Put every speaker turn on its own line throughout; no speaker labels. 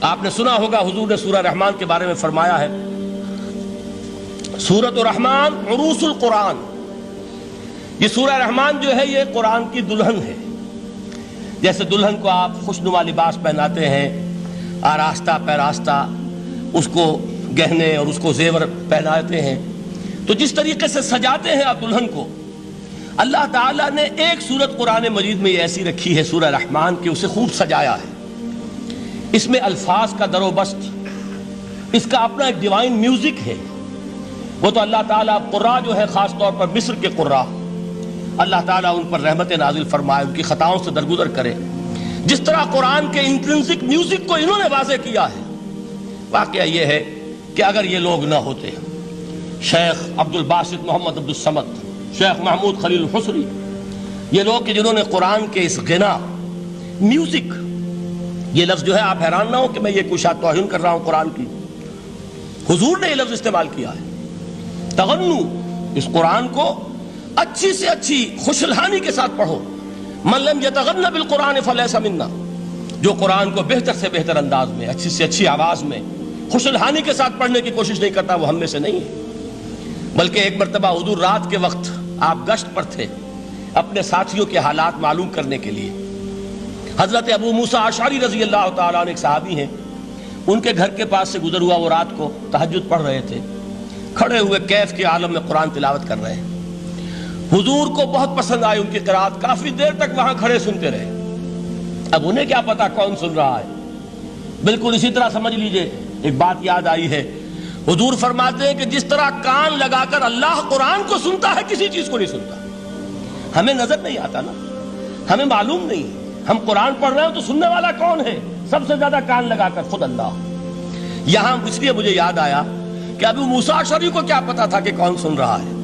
آپ نے سنا ہوگا حضور نے سورہ رحمان کے بارے میں فرمایا ہے، سورۃ الرحمان عروس القرآن، یہ سورہ رحمان جو ہے یہ قرآن کی دلہن ہے۔ جیسے دلہن کو آپ خوشنما لباس پہناتے ہیں، آراستہ پیراستہ اس کو گہنے اور اس کو زیور پہناتے ہیں، تو جس طریقے سے سجاتے ہیں آپ دلہن کو، اللہ تعالیٰ نے ایک سورت قرآن مجید میں یہ ایسی رکھی ہے سورہ رحمان کہ اسے خوب سجایا ہے۔ اس میں الفاظ کا در و بست، اس کا اپنا ایک ڈیوائن میوزک ہے۔ وہ تو اللہ تعالیٰ قراء جو ہے خاص طور پر مصر کے قراء، اللہ تعالیٰ ان پر رحمت نازل فرمائے، ان کی خطاؤں سے درگزر کرے۔ جس طرح قرآن کے انٹرنسک میوزک کو انہوں نے واضح کیا ہے، واقعہ یہ ہے کہ اگر یہ لوگ نہ ہوتے، شیخ عبد الباسط محمد عبد الصمد، شیخ محمود خلیل الحصری، یہ لوگ کہ جنہوں نے قرآن کے اس غنا میوزک، یہ لفظ جو ہے آپ حیران نہ ہو کہ میں یہ کوئی شاید توہین کر رہا ہوں قرآن کی، حضور نے یہ لفظ استعمال کیا ہے، تغنو، اس قرآن کو اچھی سے اچھی خوشلحانی کے ساتھ پڑھو۔ من لم یتغن بالقرآن فلیس منا، جو قرآن کو بہتر سے بہتر انداز میں، اچھی سے اچھی آواز میں، خوشلحانی کے ساتھ پڑھنے کی کوشش نہیں کرتا، وہ ہم میں سے نہیں ہے۔ بلکہ ایک مرتبہ حضور رات کے وقت آپ گشت پر تھے اپنے ساتھیوں کے حالات معلوم کرنے کے لیے۔ حضرت ابو موسیٰ اشعری رضی اللہ تعالیٰ عنہ ایک صحابی ہیں، ان کے گھر کے پاس سے گزر ہوا، وہ رات کو تہجد پڑھ رہے تھے، کھڑے ہوئے کیف کے عالم میں قرآن تلاوت کر رہے ہیں۔ حضور کو بہت پسند آئی ان کی قرات، کافی دیر تک وہاں کھڑے سنتے رہے۔ اب انہیں کیا پتا کون سن رہا ہے، بالکل اسی طرح سمجھ لیجئے ایک بات یاد آئی ہے، حضور فرماتے ہیں کہ جس طرح کان لگا کر اللہ قرآن کو سنتا ہے، کسی چیز کو نہیں سنتا۔ ہمیں نظر نہیں آتا نا، ہمیں معلوم نہیں، ہم قرآن پڑھ رہے ہیں تو سننے والا کون ہے؟ سب سے زیادہ کان لگا کر خود اللہ۔ یہاں اس لیے مجھے یاد آیا کہ ابو موسیٰ اشعری کو کیا پتا تھا کہ کون سن رہا ہے؟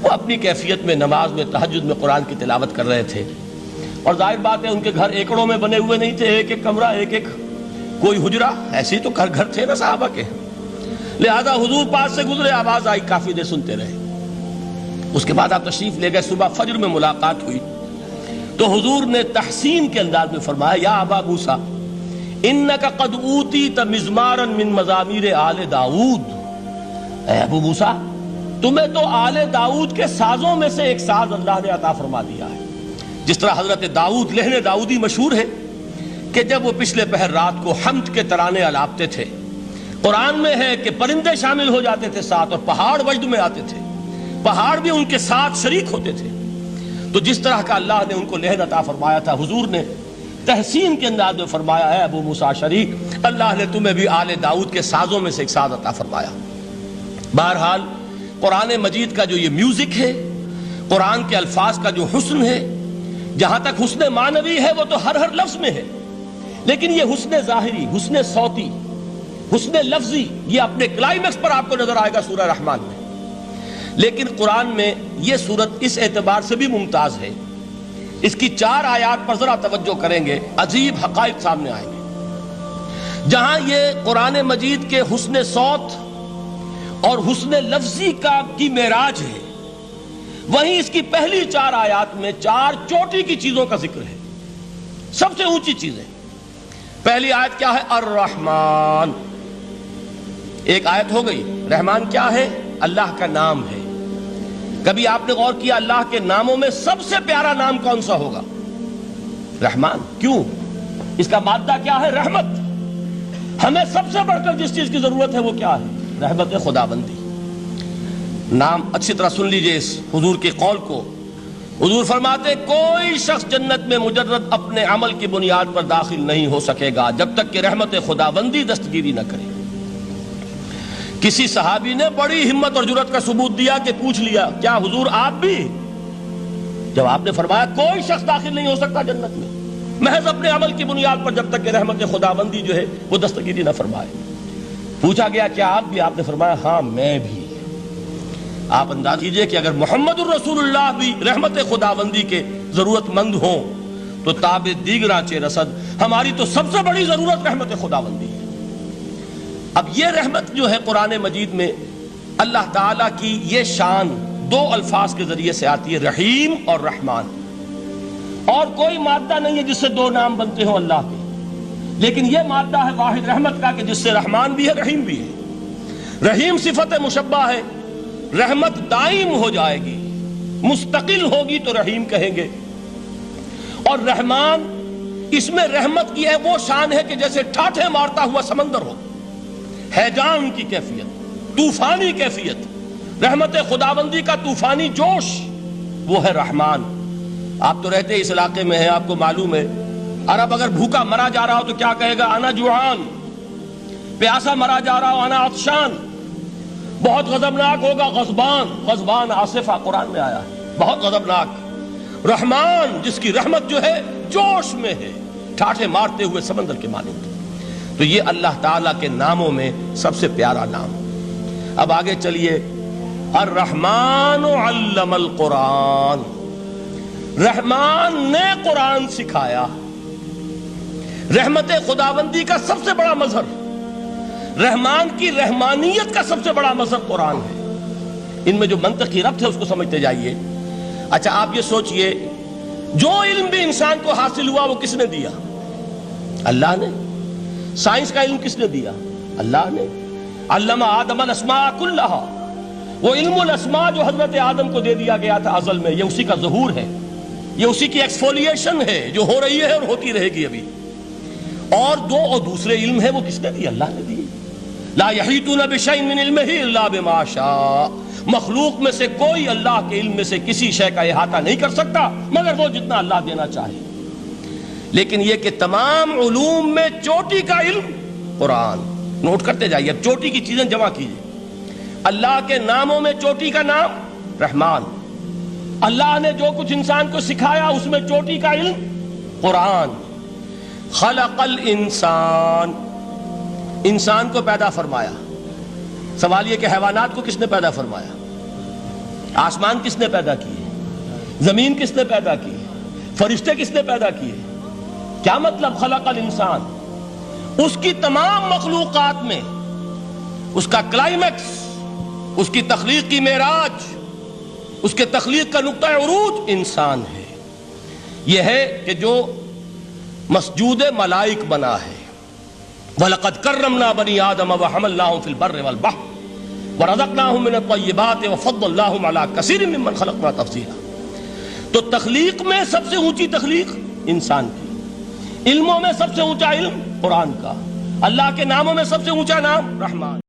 وہ اپنی کیفیت میں نماز میں تہجد میں قرآن کی تلاوت کر رہے تھے، اور ظاہر بات ہے ان کے گھر ایکڑوں میں بنے ہوئے نہیں تھے، ایک ایک کمرہ، ایک ایک کوئی حجرہ، ایسے ہی تو گھر تھے نا صحابہ کے، لہذا حضور پاس سے گزرے، آواز آئی، کافی دیر سنتے رہے۔ اس کے بعد آپ تشریف لے گئے، صبح فجر میں ملاقات ہوئی تو حضور نے تحسین کے انداز میں فرمایا، یا ابا موسیٰ انک قد اوتیت مزمارا من مزامیر آل داؤد، اے ابو موسیٰ تمہیں تو آل داؤد کے سازوں میں سے ایک ساز اللہ نے عطا فرما دیا ہے۔ جس طرح حضرت داؤد، لہن داؤدی مشہور ہے کہ جب وہ پچھلے پہر رات کو حمد کے ترانے الاپتے تھے، قرآن میں ہے کہ پرندے شامل ہو جاتے تھے ساتھ، اور پہاڑ وجد میں آتے تھے، پہاڑ بھی ان کے ساتھ شریک ہوتے تھے۔ تو جس طرح کا اللہ نے ان کو لہن عطا فرمایا تھا، حضور نے تحسین کے انداز میں فرمایا ہے ابو موسیٰ اشعری، اللہ نے تمہیں بھی آل داؤد کے سازوں میں سے ایک ساز عطا فرمایا۔ بہرحال قرآن مجید کا جو یہ میوزک ہے، قرآن کے الفاظ کا جو حسن ہے، جہاں تک حسن معنوی ہے وہ تو ہر لفظ میں ہے، لیکن یہ حسن ظاہری، حسن صوتی، حسن لفظی، یہ اپنے کلائمیکس پر آپ کو نظر آئے گا سورہ رحمان میں۔ لیکن قرآن میں یہ سورت اس اعتبار سے بھی ممتاز ہے، اس کی 4 آیات پر ذرا توجہ کریں گے، عجیب حقائق سامنے آئیں گے۔ جہاں یہ قرآن مجید کے حسن صوت اور حسن لفظی کی معراج ہے، وہیں اس کی پہلی 4 آیات میں 4 چوٹی کی چیزوں کا ذکر ہے، سب سے اونچی چیزیں۔ پہلی آیت کیا ہے؟ الرحمن، ایک آیت ہو گئی۔ رحمان کیا ہے؟ اللہ کا نام ہے۔ کبھی آپ نے غور کیا اللہ کے ناموں میں سب سے پیارا نام کون سا ہوگا؟ رحمان۔ کیوں؟ اس کا مادہ کیا ہے؟ رحمت۔ ہمیں سب سے بڑھ کر جس چیز کی ضرورت ہے وہ کیا ہے؟ رحمت خداوندی۔ نام اچھی طرح سن لیجئے اس حضور کے قول کو۔ حضور فرماتے کوئی شخص جنت میں مجرد اپنے عمل کی بنیاد پر داخل نہیں ہو سکے گا جب تک کہ رحمت خداوندی دستگیری نہ کرے۔ کسی صحابی نے بڑی ہمت اور جرأت کا ثبوت دیا کہ پوچھ لیا، کیا حضور آپ بھی؟ جب آپ نے فرمایا کوئی شخص داخل نہیں ہو سکتا جنت میں محض اپنے عمل کی بنیاد پر جب تک کہ رحمت خداوندی جو ہے وہ دستگیری نہ فرمائے۔ پوچھا گیا کیا آپ بھی؟ آپ نے فرمایا ہاں میں بھی۔ آپ انداز کیجئے کہ اگر محمد الرسول اللہ بھی رحمت خداوندی کے ضرورت مند ہوں تو تاب دیگراں چے رسد، ہماری تو سب سے بڑی ضرورت رحمت خداوندی ہے۔ اب یہ رحمت جو ہے قرآن مجید میں اللہ تعالیٰ کی یہ شان 2 الفاظ کے ذریعے سے آتی ہے، رحیم اور رحمان، اور کوئی مادہ نہیں ہے جس سے 2 نام بنتے ہوں اللہ کے۔ لیکن یہ مادہ ہے واحد رحمت کا کہ جس سے رحمان بھی ہے رحیم بھی ہے. رحیم صفت مشبہ ہے، رحمت دائم ہو جائے گی، مستقل ہوگی تو رحیم کہیں گے. اور رحمان، اس میں رحمت کی ہے وہ شان ہے کہ جیسے ٹھاٹھے مارتا ہوا سمندر ہو، ہیجان کی کیفیت، طوفانی کیفیت، رحمت خداوندی کا طوفانی جوش، وہ ہے رحمان. آپ تو رہتے اس علاقے میں ہیں، آپ کو معلوم ہے عرب اگر بھوکا مرا جا رہا ہو تو کیا کہے گا؟ انا جوعان. پیاسا مرا جا رہا ہو انا عطشان. بہت غضبناک ہوگا غضبان، غضبان آصفہ قرآن میں آیا ہے، بہت غضبناک. رحمان جس کی رحمت جو ہے جوش میں ہے، ٹھاٹھے مارتے ہوئے سمندر کے مانند. تو یہ اللہ تعالیٰ کے ناموں میں سب سے پیارا نام. اب آگے چلیے. الرحمن علم القرآن، رحمان نے قرآن سکھایا. رحمت خداوندی کا سب سے بڑا مظہر، رحمان کی رحمانیت کا سب سے بڑا مظہر قرآن ہے. ان میں جو منطقی ربط ہے اس کو سمجھتے جائیے. اچھا آپ یہ سوچئے، جو علم بھی انسان کو حاصل ہوا وہ کس نے دیا؟ اللہ نے. سائنس کا علم کس نے دیا؟ اللہ نے. علم آدم الاسماء کلہا، وہ علم الاسماء جو حضرت آدم کو دے دیا گیا تھا ازل میں، یہ اسی کا ظہور ہے، یہ اسی کی ایکسفولیشن ہے جو ہو رہی ہے اور ہوتی رہے گی ابھی. اور دوسرے علم ہے وہ کس نے دی؟ اللہ نے دی. لا یحیطون بشیء من علمہ الا بما شاء، مخلوق میں سے کوئی اللہ کے علم میں سے کسی شے کا احاطہ نہیں کر سکتا مگر وہ جتنا اللہ دینا چاہے. لیکن یہ کہ تمام علوم میں چوٹی کا علم قرآن. نوٹ کرتے جائیے، اب چوٹی کی چیزیں جمع کیجیے. اللہ کے ناموں میں چوٹی کا نام رحمان. اللہ نے جو کچھ انسان کو سکھایا اس میں چوٹی کا علم قرآن. خلق الانسان، انسان کو پیدا فرمایا. سوال یہ کہ حیوانات کو کس نے پیدا فرمایا؟ آسمان کس نے پیدا کیے؟ زمین کس نے پیدا کی؟ فرشتے کس نے پیدا کیے؟ کیا مطلب خلق الانسان؟ اس کی تمام مخلوقات میں اس کا کلائمیکس، اس کی تخلیق کی معراج، اس کے تخلیق کا نقطہ عروج انسان ہے. یہ ہے کہ جو مسجود ملائک بنا ہے. وَلَقَدْ كَرَّمْنَا بَنِي آدَمَ وَحَمَلْنَاهُمْ فِي الْبَرِّ وَالْبَحْرِ وَرَزَقْنَاهُمْ مِنَ الطَّيِّبَاتِ وَفَضَّلْنَاهُمْ عَلَى كَثِيرٍ مِّمَّنْ خَلَقْنَا تَفْضِيلًا. تو تخلیق میں سب سے اونچی تخلیق انسان کی، علموں میں سب سے اونچا علم قرآن کا، اللہ کے ناموں میں سب سے اونچا نام رحمان.